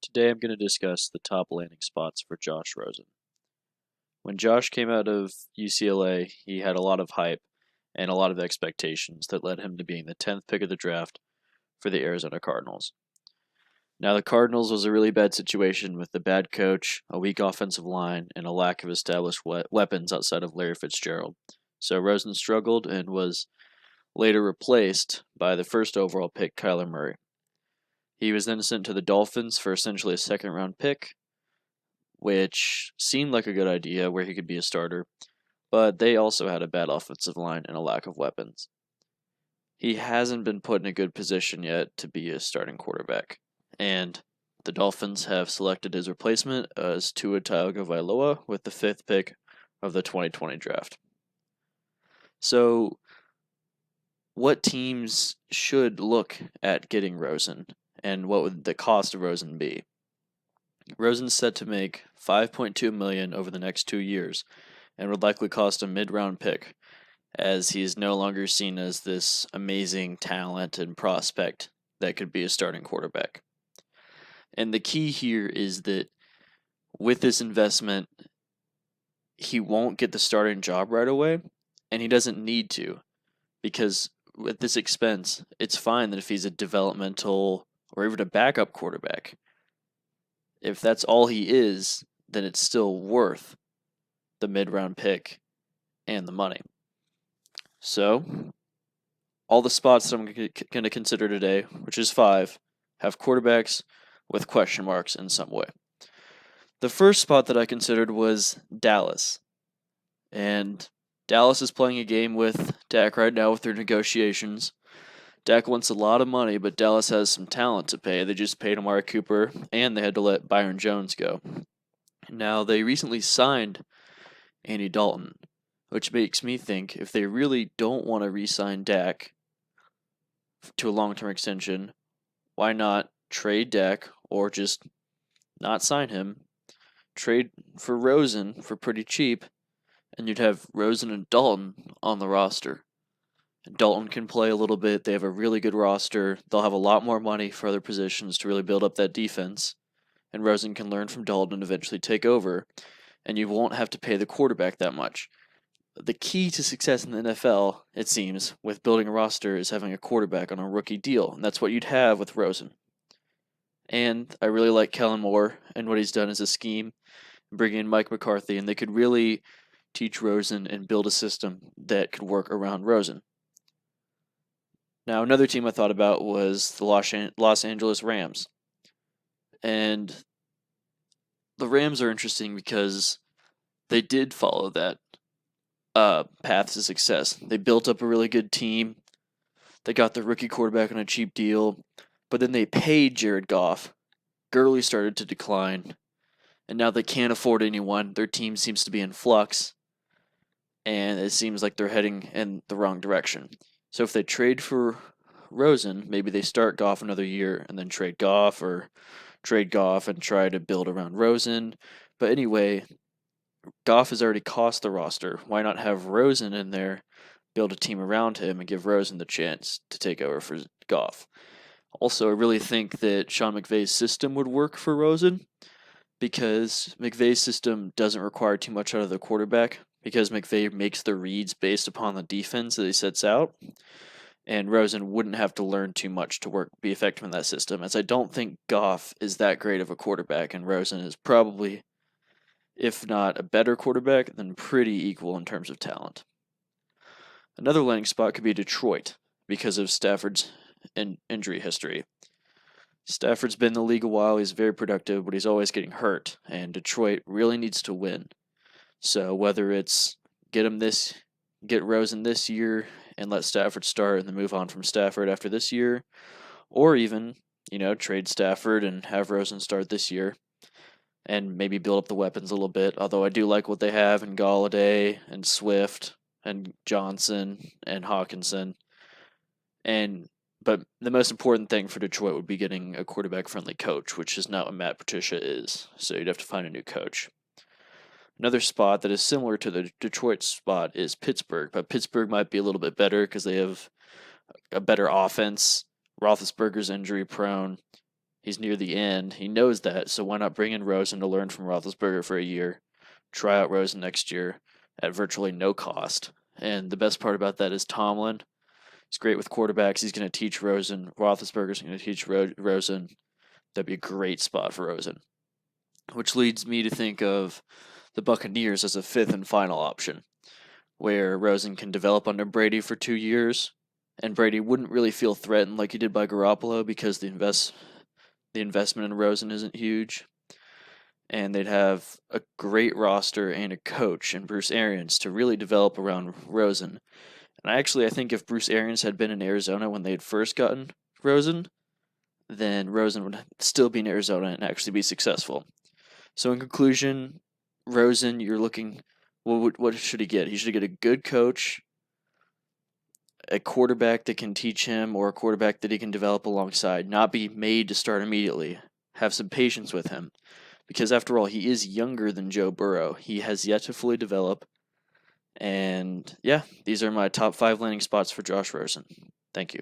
Today I'm going to discuss the top landing spots for Josh Rosen. When Josh came out of UCLA, he had a lot of hype and a lot of expectations that led him to being the 10th pick of the draft for the Arizona Cardinals. Now, the Cardinals was a really bad situation with a bad coach, a weak offensive line, and a lack of established weapons outside of Larry Fitzgerald. So Rosen struggled and was later replaced by the first overall pick, Kyler Murray. He was then sent to the Dolphins for essentially a second round pick, which seemed like a good idea where he could be a starter, but they also had a bad offensive line and a lack of weapons. He hasn't been put in a good position yet to be a starting quarterback, and the Dolphins have selected his replacement as Tua Tagovailoa with the 5th pick of the 2020 draft. So, what teams should look at getting Rosen, and what would the cost of Rosen be? Rosen's set to make $5.2 million over the next 2 years, and would likely cost a mid-round pick, as he is no longer seen as this amazing talent and prospect that could be a starting quarterback. And the key here is that with this investment, he won't get the starting job right away, and he doesn't need to, because with this expense, it's fine that if he's a developmental or even a backup quarterback, if that's all he is, then it's still worth the mid-round pick and the money. So, all the spots that I'm going to consider today, which is 5, have quarterbacks with question marks in some way. The first spot that I considered was Dallas. And Dallas is playing a game with Dak right now with their negotiations. Dak wants a lot of money, but Dallas has some talent to pay. They just paid Amari Cooper, and they had to let Byron Jones go. Now, they recently signed Andy Dalton, which makes me think if they really don't want to re-sign Dak to a long-term extension, why not trade Dak or just not sign him, trade for Rosen for pretty cheap, and you'd have Rosen and Dalton on the roster. Dalton can play a little bit. They have a really good roster. They'll have a lot more money for other positions to really build up that defense. And Rosen can learn from Dalton and eventually take over. And you won't have to pay the quarterback that much. The key to success in the NFL, it seems, with building a roster is having a quarterback on a rookie deal. And that's what you'd have with Rosen. And I really like Kellen Moore and what he's done as a scheme, bringing in Mike McCarthy. And they could really teach Rosen and build a system that could work around Rosen. Now, another team I thought about was the Los Angeles Rams. And the Rams are interesting because they did follow that path to success. They built up a really good team. They got the rookie quarterback on a cheap deal. But then they paid Jared Goff. Gurley started to decline. And now they can't afford anyone. Their team seems to be in flux. And it seems like they're heading in the wrong direction. So if they trade for Rosen, maybe they start Goff another year and then trade Goff, or trade Goff and try to build around Rosen. But anyway, Goff has already cost the roster. Why not have Rosen in there, build a team around him, and give Rosen the chance to take over for Goff? Also, I really think that Sean McVay's system would work for Rosen, because McVay's system doesn't require too much out of the quarterback, because McVay makes the reads based upon the defense that he sets out, and Rosen wouldn't have to learn too much to be effective in that system, as I don't think Goff is that great of a quarterback, and Rosen is probably, if not a better quarterback, then pretty equal in terms of talent. Another landing spot could be Detroit, because of Stafford's injury history. Stafford's been in the league a while, he's very productive, but he's always getting hurt, and Detroit really needs to win. So whether it's get Rosen this year and let Stafford start and then move on from Stafford after this year, or even, trade Stafford and have Rosen start this year and maybe build up the weapons a little bit. Although I do like what they have in Galladay and Swift and Johnson and Hawkinson. But the most important thing for Detroit would be getting a quarterback-friendly coach, which is not what Matt Patricia is. So you'd have to find a new coach. Another spot that is similar to the Detroit spot is Pittsburgh, but Pittsburgh might be a little bit better because they have a better offense. Roethlisberger's injury prone. He's near the end. He knows that, so why not bring in Rosen to learn from Roethlisberger for a year, try out Rosen next year at virtually no cost. And the best part about that is Tomlin. He's great with quarterbacks. He's going to teach Rosen. Roethlisberger's going to teach Rosen. That'd be a great spot for Rosen. Which leads me to think of the Buccaneers as a fifth and final option, where Rosen can develop under Brady for 2 years, and Brady wouldn't really feel threatened like he did by Garoppolo because the investment in Rosen isn't huge. And they'd have a great roster and a coach in Bruce Arians to really develop around Rosen. And I think if Bruce Arians had been in Arizona when they had first gotten Rosen, then Rosen would still be in Arizona and actually be successful. So in conclusion, Rosen, you're looking, what should he get? He should get a good coach, a quarterback that can teach him, or a quarterback that he can develop alongside, not be made to start immediately. Have some patience with him. Because after all, he is younger than Joe Burrow. He has yet to fully develop. And yeah, these are my top 5 landing spots for Josh Rosen. Thank you.